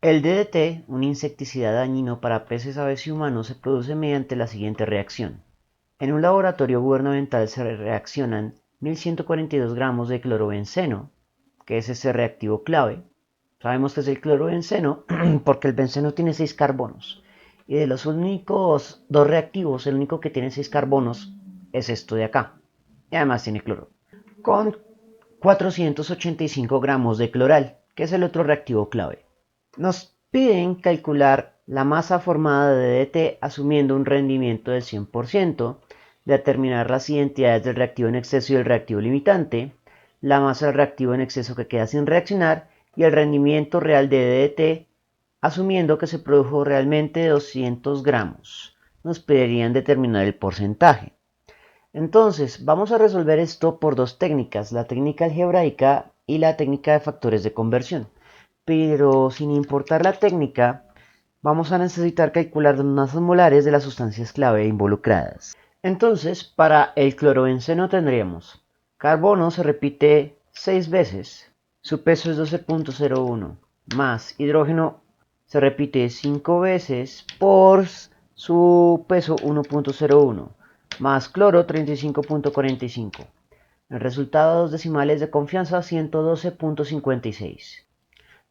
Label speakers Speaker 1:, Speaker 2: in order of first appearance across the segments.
Speaker 1: El DDT, un insecticida dañino para peces, aves y humanos, se produce mediante la siguiente reacción. En un laboratorio gubernamental se reaccionan 1142 gramos de clorobenceno, que es ese reactivo clave. Sabemos que es el clorobenceno porque el benceno tiene 6 carbonos. Y de los únicos dos reactivos, el único que tiene 6 carbonos es esto de acá. Y además tiene cloro. Con 485 gramos de cloral, que es el otro reactivo clave. Nos piden calcular la masa formada de DDT asumiendo un rendimiento del 100%, determinar las identidades del reactivo en exceso y el reactivo limitante, la masa del reactivo en exceso que queda sin reaccionar y el rendimiento real de DDT asumiendo que se produjo realmente 200 gramos. Nos pedirían determinar el porcentaje. Entonces, vamos a resolver esto por dos técnicas, la técnica algebraica y la técnica de factores de conversión. Pero sin importar la técnica, vamos a necesitar calcular las masas molares de las sustancias clave involucradas. Entonces, para el clorobenceno tendríamos carbono se repite 6 veces, su peso es 12.01, más hidrógeno se repite 5 veces por su peso 1.01, más cloro 35.45. El resultado, dos decimales de confianza, 112.56.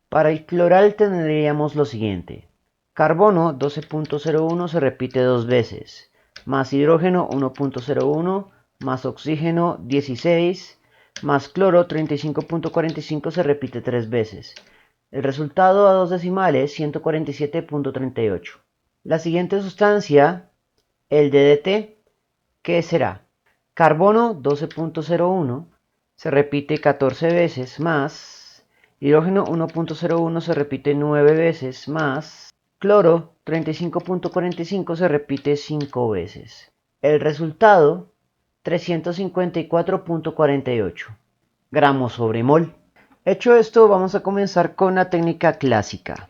Speaker 1: Para el cloral tendríamos lo siguiente. Carbono 12.01 se repite 2 veces, más hidrógeno 1.01, más oxígeno 16, más cloro 35.45 se repite 3 veces. El resultado a dos decimales 147.38. La siguiente sustancia, el DDT, ¿qué será? Carbono 12.01 se repite 14 veces, más hidrógeno 1.01 se repite 9 veces, más cloro 35.45 se repite 5 veces. El resultado 354.48 gramos sobre mol. Hecho esto, vamos a comenzar con la técnica clásica.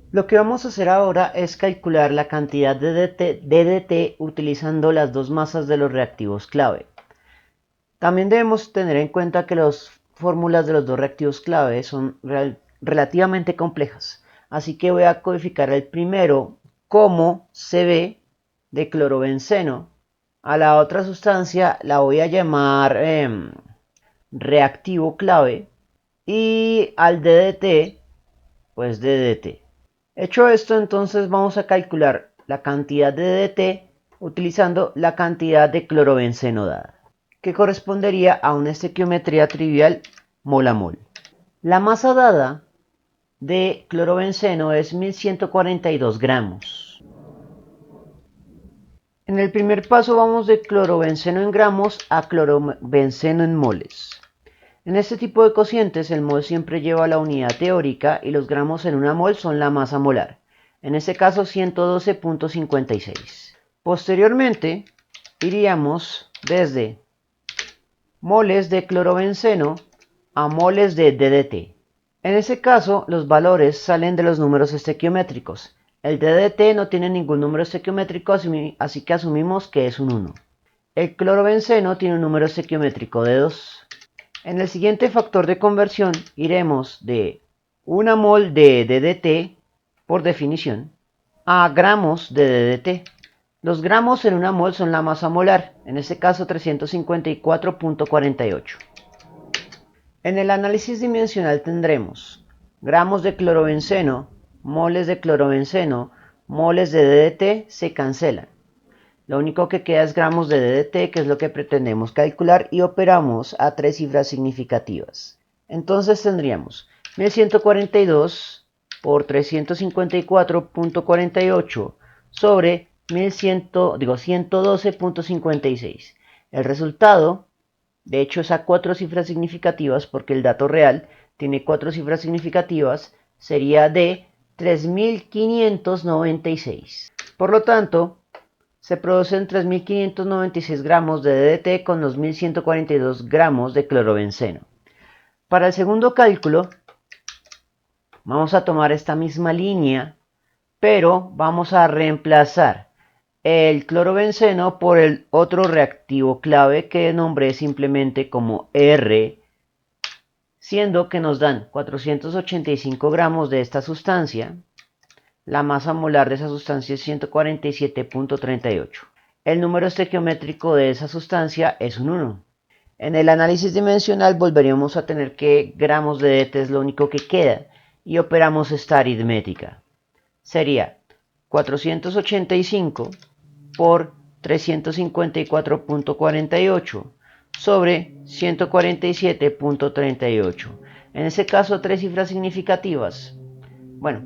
Speaker 1: Lo que vamos a hacer ahora es calcular la cantidad de DDT utilizando las dos masas de los reactivos clave. También debemos tener en cuenta que las fórmulas de los dos reactivos clave son relativamente complejas. Así que voy a codificar el primero como CB de clorobenceno. A la otra sustancia la voy a llamar reactivo clave. Y al DDT, pues DDT. Hecho esto, entonces vamos a calcular la cantidad de DDT utilizando la cantidad de clorobenceno dada, que correspondería a una estequiometría trivial mol a mol. La masa dada de clorobenceno es 1142 gramos. En el primer paso vamos de clorobenceno en gramos a clorobenceno en moles. En este tipo de cocientes el mol siempre lleva la unidad teórica y los gramos en una mol son la masa molar, en este caso 112.56. Posteriormente iríamos desde moles de clorobenceno a moles de DDT. En ese caso los valores salen de los números estequiométricos. El DDT no tiene ningún número estequiométrico, así que asumimos que es un 1. El clorobenceno tiene un número estequiométrico de 2. En el siguiente factor de conversión iremos de 1 mol de DDT, por definición, a gramos de DDT. Los gramos en una mol son la masa molar, en este caso 354.48. En el análisis dimensional tendremos gramos de clorobenceno, moles de DDT se cancelan. Lo único que queda es gramos de DDT, que es lo que pretendemos calcular, y operamos a tres cifras significativas. Entonces tendríamos 1142 por 354.48 sobre 112.56. El resultado, de hecho, es a cuatro cifras significativas porque el dato real tiene cuatro cifras significativas, sería de 3596. Por lo tanto, se producen 3.596 gramos de DDT con los 1.142 gramos de clorobenceno. Para el segundo cálculo, vamos a tomar esta misma línea, pero vamos a reemplazar el clorobenceno por el otro reactivo clave que nombré simplemente como RCB. siendo que nos dan 485 gramos de esta sustancia. La masa molar de esa sustancia es 147.38. El número estequiométrico de esa sustancia es un 1. En el análisis dimensional volveríamos a tener que gramos de DT es lo único que queda y operamos esta aritmética. Sería 485 por 354.48 sobre 147.38. En ese caso, tres cifras significativas. Bueno,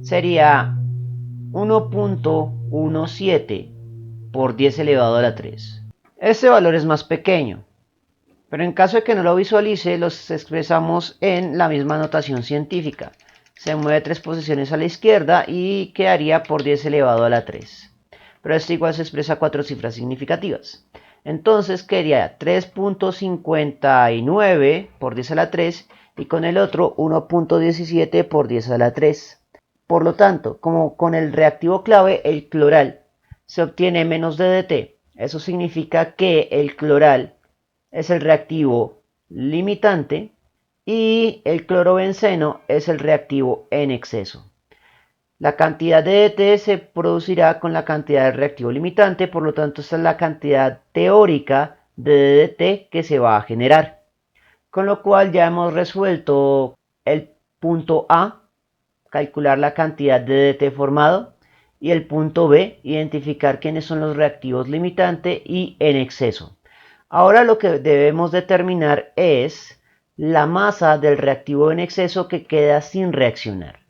Speaker 1: sería 1.17 por 10 elevado a la 3. Este valor es más pequeño, pero en caso de que no lo visualice, los expresamos en la misma notación científica. Se mueve 3 posiciones a la izquierda y quedaría por 10 elevado a la 3. Pero esto igual se expresa a 4 cifras significativas. Entonces quedaría 3.59 por 10 a la 3 y con el otro 1.17 por 10 a la 3. Por lo tanto, como con el reactivo clave, el cloral, se obtiene menos DDT. Eso significa que el cloral es el reactivo limitante y el clorobenceno es el reactivo en exceso. La cantidad de DT se producirá con la cantidad de reactivo limitante, por lo tanto esta es la cantidad teórica de DDT que se va a generar. Con lo cual ya hemos resuelto el punto A, calcular la cantidad de DT formado, y el punto B, identificar quiénes son los reactivos limitante y en exceso. Ahora lo que debemos determinar es la masa del reactivo en exceso que queda sin reaccionar.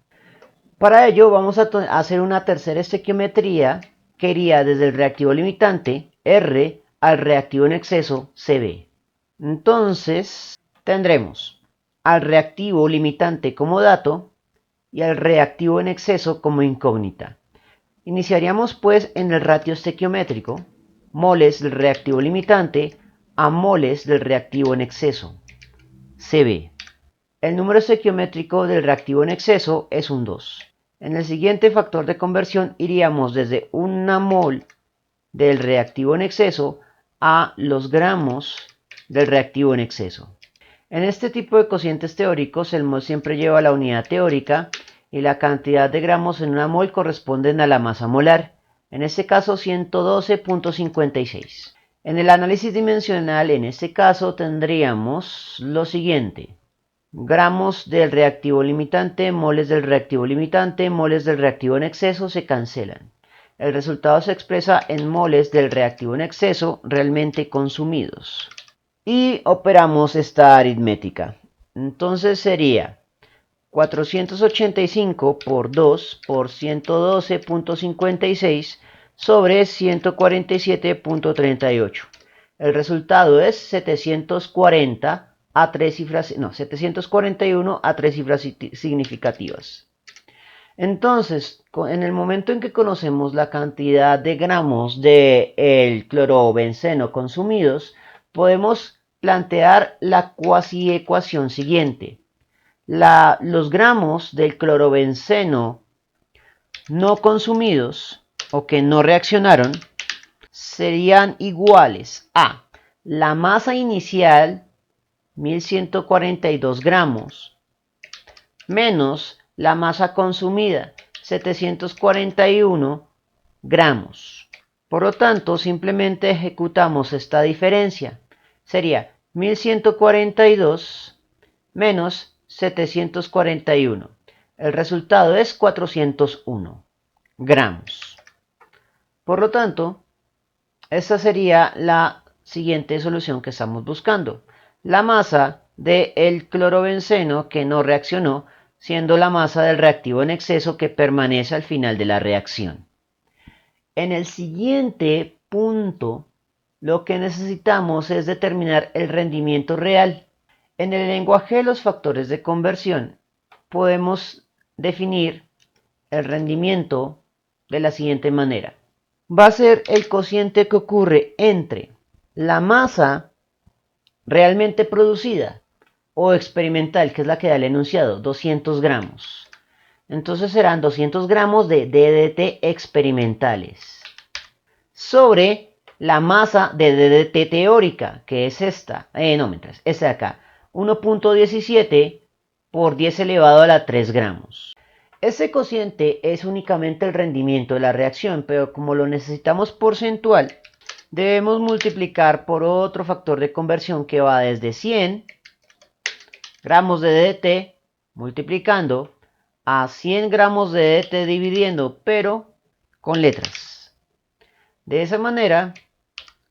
Speaker 1: Para ello vamos a hacer una tercera estequiometría que iría desde el reactivo limitante R al reactivo en exceso CB. Entonces tendremos al reactivo limitante como dato y al reactivo en exceso como incógnita. Iniciaríamos pues en el ratio estequiométrico, moles del reactivo limitante a moles del reactivo en exceso, CB. El número estequiométrico del reactivo en exceso es un 2. En el siguiente factor de conversión iríamos desde una mol del reactivo en exceso a los gramos del reactivo en exceso. En este tipo de cocientes teóricos, el mol siempre lleva la unidad teórica y la cantidad de gramos en una mol corresponden a la masa molar, en este caso 112.56. En el análisis dimensional, en este caso, tendríamos lo siguiente: gramos del reactivo limitante, moles del reactivo limitante, moles del reactivo en exceso se cancelan. El resultado se expresa en moles del reactivo en exceso realmente consumidos. Y operamos esta aritmética. Entonces sería 485 por 2 por 112.56 sobre 147.38. El resultado es 740 a 3 cifras, no, 741 a 3 cifras significativas. Entonces, en el momento en que conocemos la cantidad de gramos del clorobenceno consumidos, podemos plantear la cuasi ecuación siguiente. Los gramos del clorobenceno no consumidos o que no reaccionaron serían iguales a la masa inicial, 1142 gramos, menos la masa consumida, 741 gramos. Por lo tanto, simplemente ejecutamos esta diferencia. Sería 1142 menos 741. El resultado es 401 gramos. Por lo tanto, esta sería la siguiente solución que estamos buscando. La masa del clorobenceno que no reaccionó, siendo la masa del reactivo en exceso que permanece al final de la reacción. En el siguiente punto, lo que necesitamos es determinar el rendimiento real. En el lenguaje de los factores de conversión, podemos definir el rendimiento de la siguiente manera. Va a ser el cociente que ocurre entre la masa realmente producida o experimental, que es la que da el enunciado, 200 gramos. Entonces serán 200 gramos de DDT experimentales sobre la masa de DDT teórica, que es esta. Esta de acá, 1.17 por 10 elevado a la 3 gramos. Este cociente es únicamente el rendimiento de la reacción, pero como lo necesitamos porcentual, debemos multiplicar por otro factor de conversión que va desde 100 gramos de DDT multiplicando a 100 gramos de DDT dividiendo, pero con letras. De esa manera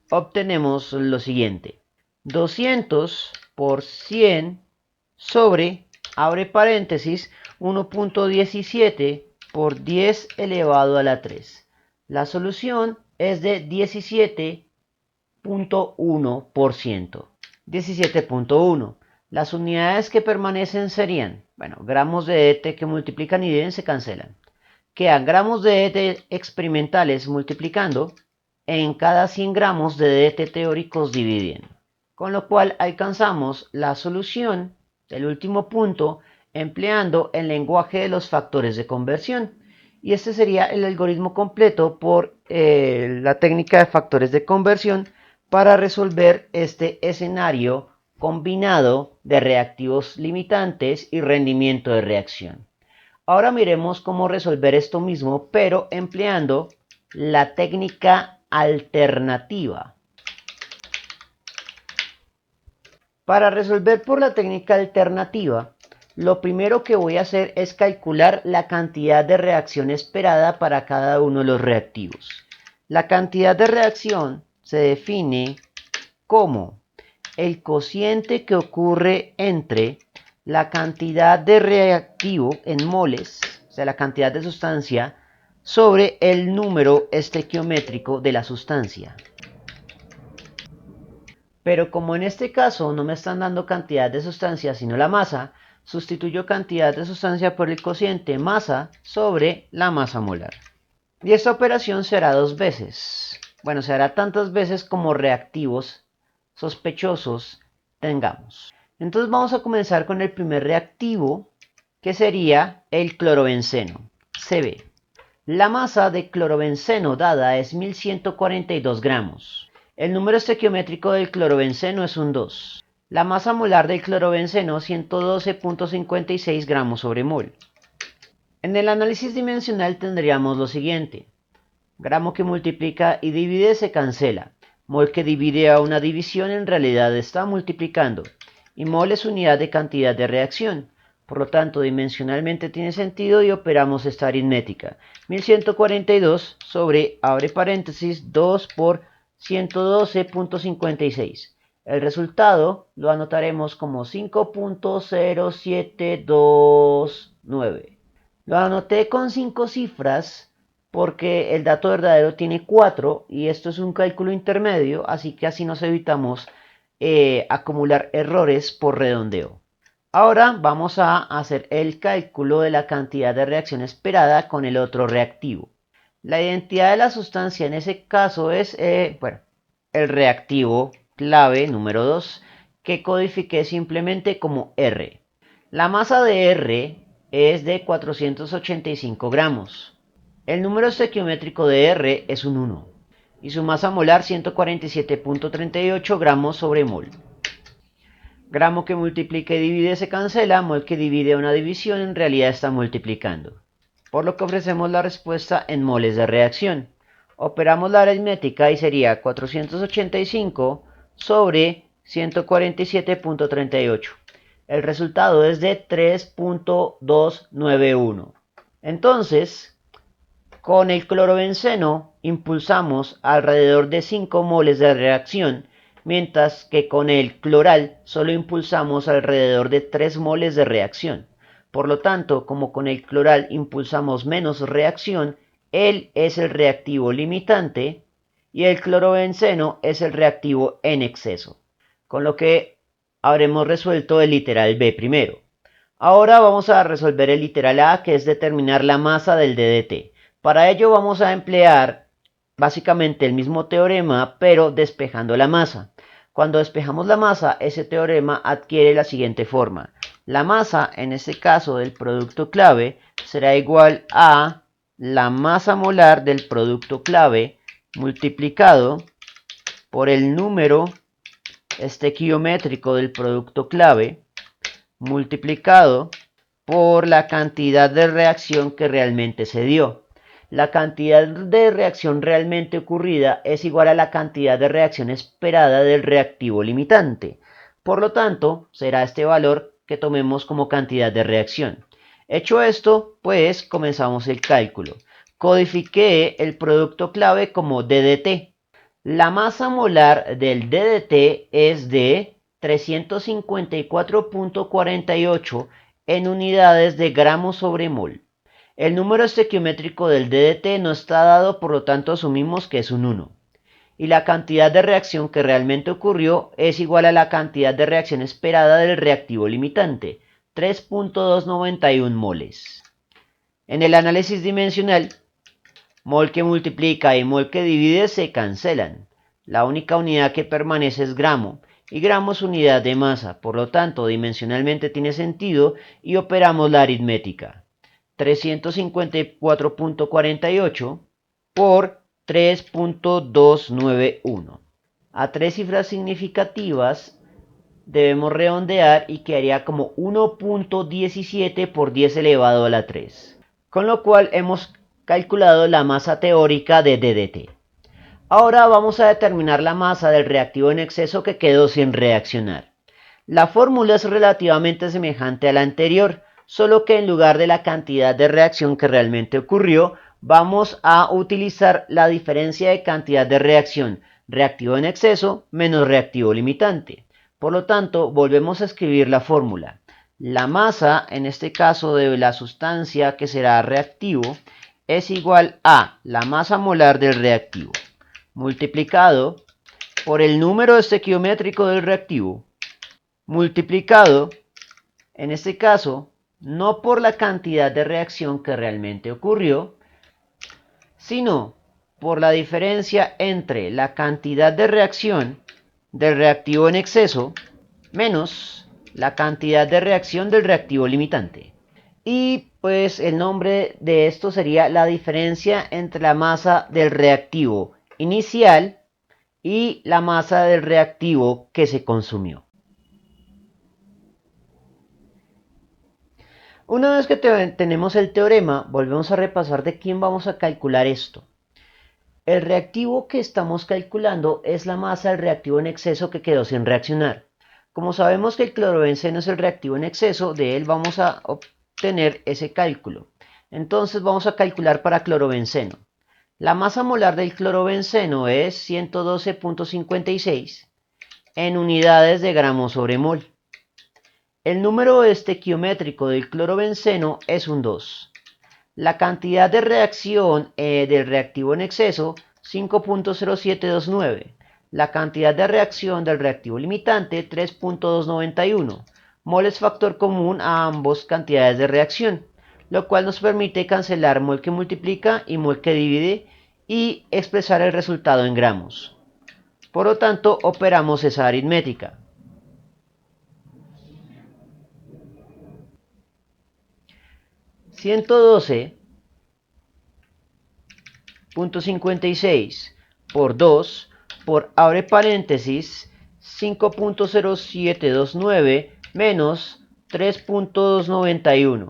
Speaker 1: obtenemos lo siguiente: 200 por 100 sobre, abre paréntesis, 1.17 por 10 elevado a la 3. La solución es de 17.1%. 17.1. Las unidades que permanecen serían, bueno, gramos de DT que multiplican y dividen se cancelan. Quedan gramos de DT experimentales multiplicando en cada 100 gramos de DT teóricos dividiendo. Con lo cual alcanzamos la solución del último punto empleando el lenguaje de los factores de conversión. Y este sería el algoritmo completo por la técnica de factores de conversión para resolver este escenario combinado de reactivos limitantes y rendimiento de reacción. Ahora miremos cómo resolver esto mismo, pero empleando la técnica alternativa. Para resolver por la técnica alternativa, lo primero que voy a hacer es calcular la cantidad de reacción esperada para cada uno de los reactivos. La cantidad de reacción se define como el cociente que ocurre entre la cantidad de reactivo en moles, o sea, la cantidad de sustancia, sobre el número estequiométrico de la sustancia. Pero como en este caso no me están dando cantidad de sustancia sino la masa, sustituyo cantidad de sustancia por el cociente masa sobre la masa molar. Y esta operación se hará dos veces. Bueno, se hará tantas veces como reactivos sospechosos tengamos. Entonces vamos a comenzar con el primer reactivo, que sería el clorobenceno, Cb. La masa de clorobenceno dada es 1142 gramos. El número estequiométrico del clorobenceno es un 2. La masa molar del clorobenceno 112.56 gramos sobre mol. En el análisis dimensional tendríamos lo siguiente: gramo que multiplica y divide se cancela. Mol que divide a una división en realidad está multiplicando. Y mol es unidad de cantidad de reacción. Por lo tanto, dimensionalmente tiene sentido y operamos esta aritmética. 1142 sobre, abre paréntesis, 2 por 112.56. El resultado lo anotaremos como 5.0729. Lo anoté con 5 cifras porque el dato verdadero tiene 4 y esto es un cálculo intermedio, así que así nos evitamos acumular errores por redondeo. Ahora vamos a hacer el cálculo de la cantidad de reacción esperada con el otro reactivo. La identidad de la sustancia en ese caso es el reactivo clave número 2, que codifiqué simplemente como R. La masa de R es de 485 gramos. El número estequiométrico de R es un 1 y su masa molar 147.38 gramos sobre mol. Gramo que multiplica y divide se cancela, mol que divide una división en realidad está multiplicando. Por lo que ofrecemos la respuesta en moles de reacción. Operamos la aritmética y sería 485 sobre 147.38. El resultado es de 3.291. Entonces, con el clorobenceno impulsamos alrededor de 5 moles de reacción, mientras que con el cloral solo impulsamos alrededor de 3 moles de reacción. Por lo tanto, como con el cloral impulsamos menos reacción, él es el reactivo limitante y el clorobenceno es el reactivo en exceso. Con lo que habremos resuelto el literal B primero. Ahora vamos a resolver el literal A, que es determinar la masa del DDT. Para ello vamos a emplear básicamente el mismo teorema, pero despejando la masa. Cuando despejamos la masa, ese teorema adquiere la siguiente forma. La masa, en este caso del producto clave, será igual a la masa molar del producto clave multiplicado por el número estequiométrico del producto clave multiplicado por la cantidad de reacción que realmente se dio. La cantidad de reacción realmente ocurrida es igual a la cantidad de reacción esperada del reactivo limitante. Por lo tanto, será este valor que tomemos como cantidad de reacción. Hecho esto, pues comenzamos el cálculo. Codifiqué el producto clave como DDT. La masa molar del DDT es de 354.48 en unidades de gramos sobre mol. El número estequiométrico del DDT no está dado, por lo tanto asumimos que es un 1. Y la cantidad de reacción que realmente ocurrió es igual a la cantidad de reacción esperada del reactivo limitante, 3.291 moles. En el análisis dimensional, mol que multiplica y mol que divide se cancelan. La única unidad que permanece es gramo, y gramo es unidad de masa, por lo tanto dimensionalmente tiene sentido y operamos la aritmética. 354.48 por 3.291. A tres cifras significativas debemos redondear y quedaría como 1.17 por 10 elevado a la 3. Con lo cual hemos calculado la masa teórica de DDT. Ahora vamos a determinar la masa del reactivo en exceso que quedó sin reaccionar. La fórmula es relativamente semejante a la anterior, solo que en lugar de la cantidad de reacción que realmente ocurrió, vamos a utilizar la diferencia de cantidad de reacción, reactivo en exceso menos reactivo limitante. Por lo tanto, volvemos a escribir la fórmula. La masa, en este caso de la sustancia que será reactivo, es igual a la masa molar del reactivo, multiplicado por el número estequiométrico del reactivo, multiplicado, en este caso, no por la cantidad de reacción que realmente ocurrió, sino por la diferencia entre la cantidad de reacción del reactivo en exceso menos la cantidad de reacción del reactivo limitante. Y pues el nombre de esto sería la diferencia entre la masa del reactivo inicial y la masa del reactivo que se consumió. Una vez que tenemos el teorema, volvemos a repasar de quién vamos a calcular esto. El reactivo que estamos calculando es la masa del reactivo en exceso que quedó sin reaccionar. Como sabemos que el clorobenceno es el reactivo en exceso, de él vamos a obtener ese cálculo. Entonces vamos a calcular para clorobenceno. La masa molar del clorobenceno es 112.56 en unidades de gramos sobre mol. El número estequiométrico del clorobenceno es un 2. La cantidad de reacción del reactivo en exceso, 5.0729. La cantidad de reacción del reactivo limitante, 3.291. Mol es factor común a ambas cantidades de reacción, lo cual nos permite cancelar mol que multiplica y mol que divide y expresar el resultado en gramos. Por lo tanto, operamos esa aritmética. 112.56 por 2 por, abre paréntesis, 5.0729 menos 3.291.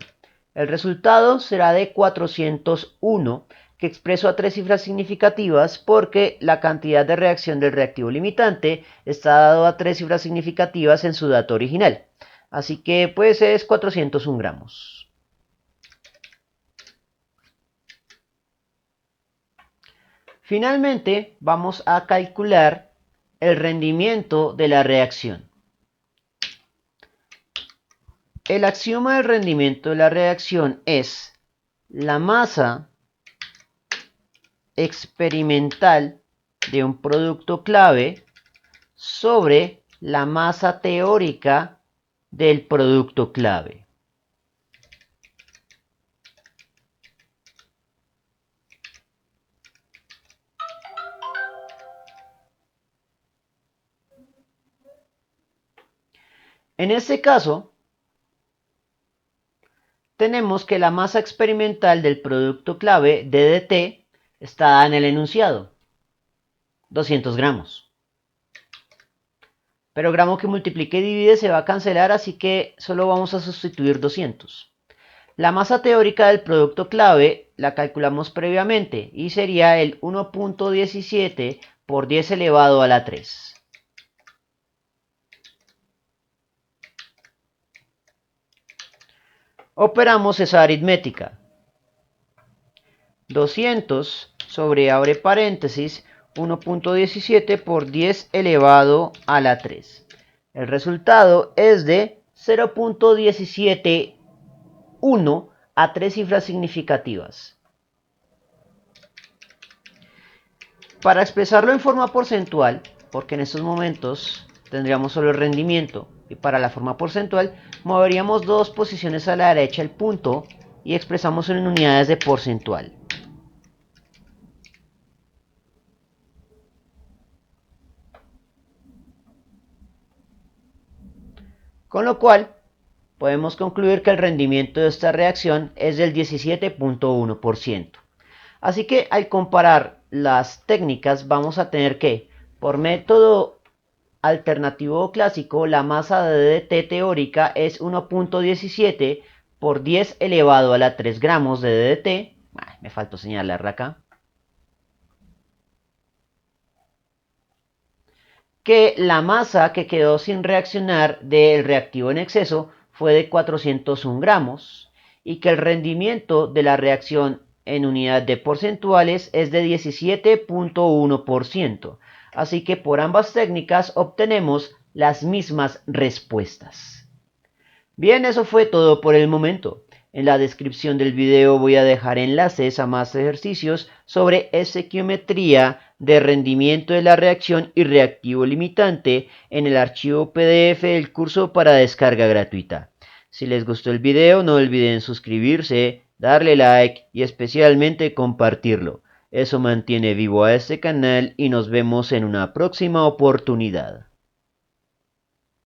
Speaker 1: El resultado será de 401, que expreso a tres cifras significativas porque la cantidad de reacción del reactivo limitante está dado a tres cifras significativas en su dato original. Así que pues es 401 gramos. Finalmente, vamos a calcular el rendimiento de la reacción. El axioma del rendimiento de la reacción es la masa experimental de un producto clave sobre la masa teórica del producto clave. En este caso, tenemos que la masa experimental del producto clave DDT está dada en el enunciado, 200 gramos. pero gramo que multiplique y divide se va a cancelar, así que solo vamos a sustituir 200. La masa teórica del producto clave la calculamos previamente y sería el 1.17 por 10 elevado a la 3. Operamos esa aritmética. 200 sobre, abre paréntesis, 1.17 por 10 elevado a la 3. El resultado es de 0.171 a 3 cifras significativas. Para expresarlo en forma porcentual, porque en estos momentos tendríamos solo el rendimiento, y para la forma porcentual moveríamos dos posiciones a la derecha el punto y expresamos en unidades de porcentual. Con lo cual, podemos concluir que el rendimiento de esta reacción es del 17.1%. Así que al comparar las técnicas vamos a tener que, por método alternativo o clásico, la masa de DDT teórica es 1.17 por 10 elevado a la 3 gramos de DDT. Me faltó señalarla acá. Que la masa que quedó sin reaccionar del reactivo en exceso fue de 401 gramos y que el rendimiento de la reacción en unidad de porcentuales es de 17.1%. Así que por ambas técnicas obtenemos las mismas respuestas. Bien, eso fue todo por el momento. En la descripción del video voy a dejar enlaces a más ejercicios sobre estequiometría de rendimiento de la reacción y reactivo limitante en el archivo PDF del curso para descarga gratuita. Si les gustó el video, no olviden suscribirse, darle like y especialmente compartirlo. Eso mantiene vivo a este canal y nos vemos en una próxima oportunidad.